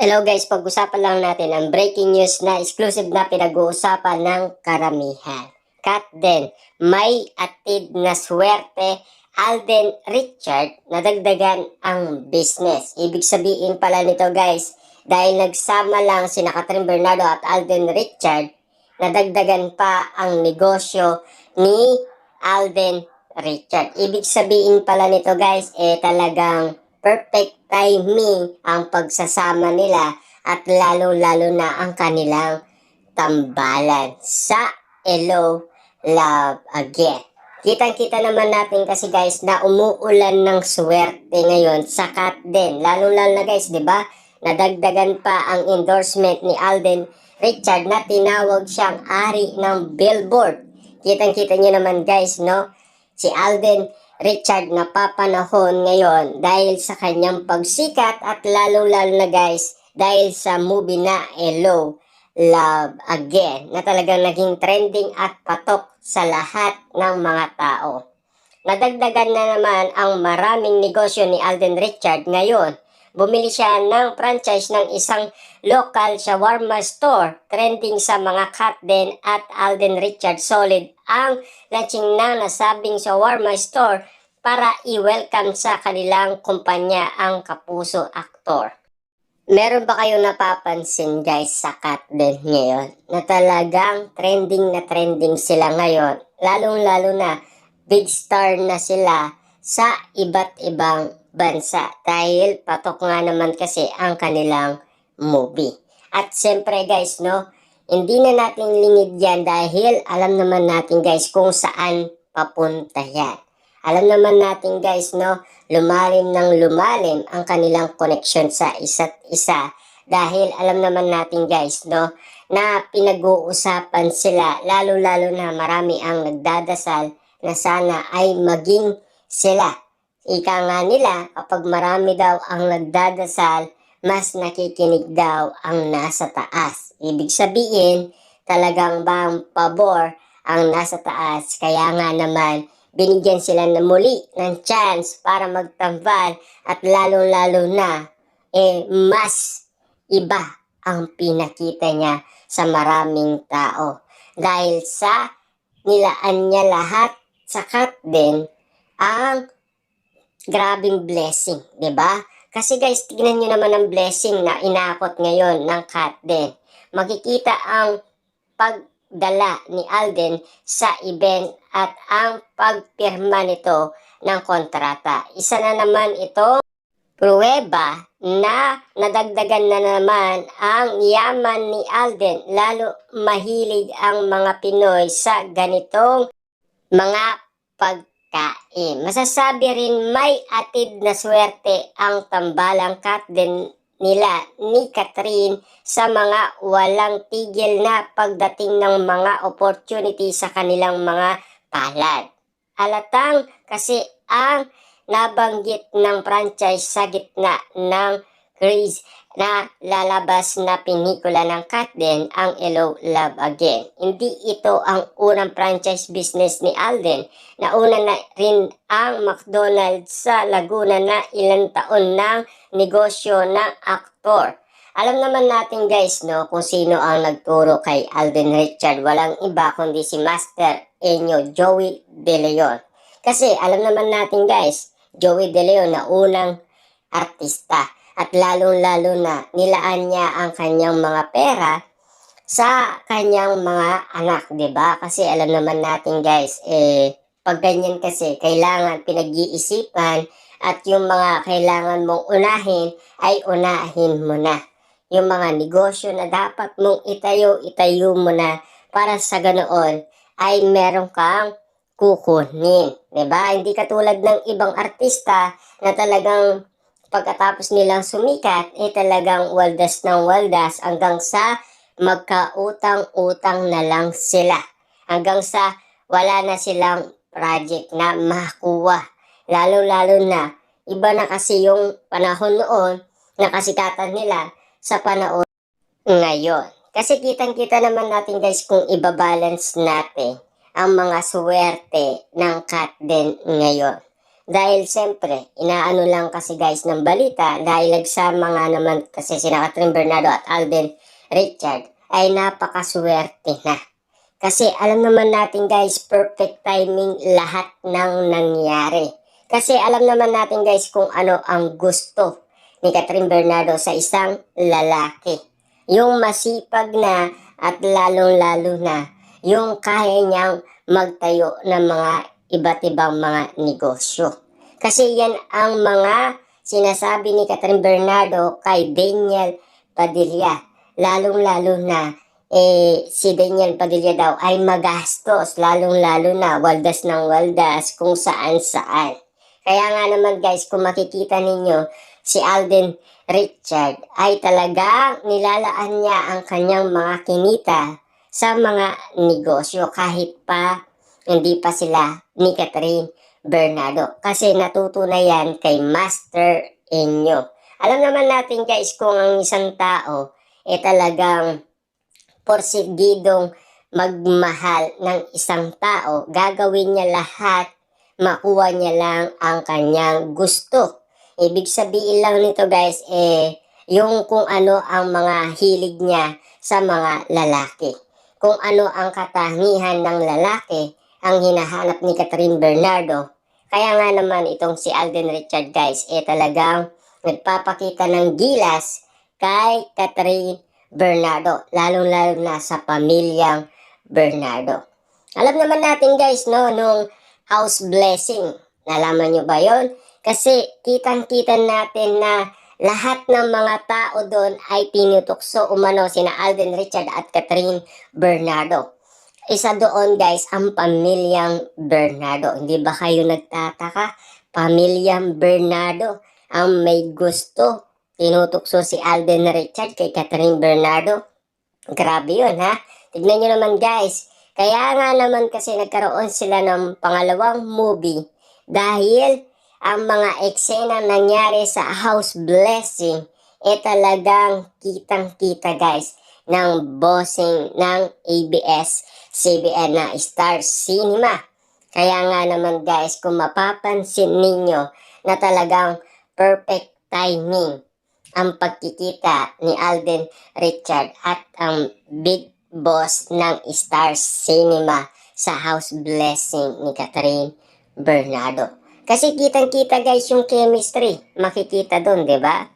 Hello guys, pag-usapan lang natin ang breaking news na exclusive na pinag-uusapan ng karamihan. Kat din, may atid na swerte Alden Richard na dagdagan ang business. Ibig sabihin pala nito guys, dahil nagsama lang si Catherine Bernardo at Alden Richard, nadagdagan pa ang negosyo ni Alden Richard. Ibig sabihin pala nito guys, talagang perfect timing ang pagsasama nila at lalo-lalo na ang kanilang tambalan sa Hello, Love Again. Kitang-kita naman natin kasi guys na umuulan ng swerte ngayon sa Kat din. Lalo-lalo na guys, di ba? Nadagdagan pa ang endorsement ni Alden Richard na tinawag siyang ari ng Billboard. Kitang-kita nyo naman guys, no? Si Alden Richard napapanahon ngayon dahil sa kanyang pagsikat at lalong-lalo na guys dahil sa movie na Hello, Love Again na talagang naging trending at patok sa lahat ng mga tao. Nadagdagan na naman ang maraming negosyo ni Alden Richard ngayon. Bumili siya ng franchise ng isang local shawarma store. Trending sa mga Kat din at Alden Richard solid ang launching ng nasabing shawarma store para i-welcome sa kanilang kumpanya ang kapuso aktor. Meron ba kayong napapansin guys sa Kat din ngayon na talagang trending sila ngayon? Lalong-lalo na big star na sila sa iba't ibang bansa dahil patok nga naman kasi ang kanilang movie. At siyempre guys, no, hindi na natin lingid yan dahil alam naman natin guys kung saan papunta yan. Alam naman natin guys, no, lumalim ng lumalim ang kanilang connection sa isa't isa dahil alam naman natin guys, no, na pinag-uusapan sila lalo-lalo na marami ang nagdadasal na sana ay maging sila. Ika nga nila, kapag marami daw ang nagdadasal, mas nakikinig daw ang nasa taas. Ibig sabihin, talagang bang pabor ang nasa taas. Kaya nga naman, binigyan sila na muli ng chance para magtambal at lalo-lalo na, mas iba ang pinakita niya sa maraming tao. Dahil sa nilaan niya lahat sa Kat din ang grabing blessing, di ba? Kasi guys, tignan nyo naman ang blessing na inakot ngayon ng Kat din. Makikita ang pagdala ni Alden sa event at ang pagpirma nito ng kontrata. Isa na naman ito pruweba na nadagdagan na naman ang yaman ni Alden. Lalo mahilig ang mga Pinoy sa ganitong mga pagkain. Masasabi rin may atid na swerte ang tambalang Kat din nila ni Catherine sa mga walang tigil na pagdating ng mga opportunity sa kanilang mga palad. Alatang kasi ang nabanggit ng franchise sa gitna ng craze na lalabas na pinikula ng Kat din ang Hello, Love Again. Hindi ito ang unang franchise business ni Alden. Nauna na rin ang McDonald's sa Laguna na ilang taon ng negosyo ng aktor. Alam naman natin guys, no, kung sino ang nagturo kay Alden Richard. Walang iba kundi si Master Enyo Joey De Leon. Kasi alam naman natin guys, Joey De Leon na unang artista. At lalong-lalo na nilaan niya ang kanyang mga pera sa kanyang mga anak, 'di ba? Kasi alam naman natin guys, pag ganyan kasi kailangan pinag-iisipan at yung mga kailangan mong unahin ay unahin mo na. Yung mga negosyo na dapat mong itayo mo na para sa ganoon ay meron kang kukunin, 'di ba? Hindi katulad ng ibang artista na talagang pagkatapos nilang sumikat, talagang waldas ng waldas hanggang sa magkautang-utang na lang sila. Hanggang sa wala na silang project na makuha. Lalo-lalo na, iba na kasi yung panahon noon na kasikatan nila sa panahon ngayon. Kasi kitang-kita naman natin guys kung ibabalance natin ang mga swerte ng Kat din ngayon. Dahil siyempre, inaano lang kasi guys ng balita dahil nagsama nga naman kasi sina Catherine Bernardo at Alden Richard ay napakaswerte na. Kasi alam naman natin guys, perfect timing lahat ng nangyari. Kasi alam naman natin guys kung ano ang gusto ni Catherine Bernardo sa isang lalaki. Yung masipag na at lalong-lalo na yung kaya niyang magtayo ng mga iba't ibang mga negosyo. Kasi yan ang mga sinasabi ni Catherine Bernardo kay Daniel Padilla. Lalong-lalo na si Daniel Padilla daw ay magastos, lalong-lalo na waldas ng waldas kung saan-saan. Kaya nga naman guys, kung makikita ninyo, si Alden Richard ay talagang nilalaan niya ang kanyang mga kinita sa mga negosyo kahit pa hindi pa sila ni Catherine Bernardo. Kasi natuto na yan kay Master Enyo. Alam naman natin guys kung ang isang tao talagang porsigidong magmahal ng isang tao, gagawin niya lahat, makuha niya lang ang kanyang gusto. Ibig sabihin lang nito guys, yung kung ano ang mga hilig niya sa mga lalaki. Kung ano ang katangihan ng lalaki, ang hinahanap ni Catherine Bernardo. Kaya nga naman itong si Alden Richard guys, talagang nagpapakita ng gilas kay Catherine Bernardo, lalong-lalo na sa pamilyang Bernardo. Alam naman natin guys, no, nung house blessing, nalaman nyo ba yon? Kasi kitang-kita natin na lahat ng mga tao doon ay tinutukso umano sina Alden Richard at Catherine Bernardo. Isa doon guys, ang pamilyang Bernardo. Hindi ba kayo nagtataka? Pamilyang Bernardo ang may gusto. Tinutukso si Alden Richard kay Catherine Bernardo. Grabe yun ha. Tignan nyo naman guys. Kaya nga naman kasi nagkaroon sila ng pangalawang movie dahil ang mga eksena nangyari sa house blessing talagang kitang-kita guys ng bossing ng ABS-CBN na Star Cinema. Kaya nga naman guys, kung mapapansin ninyo na talagang perfect timing ang pagkikita ni Alden Richard at ang big boss ng Star Cinema sa house blessing ni Catherine Bernardo. Kasi kitang-kita guys yung chemistry, makikita doon, 'di ba?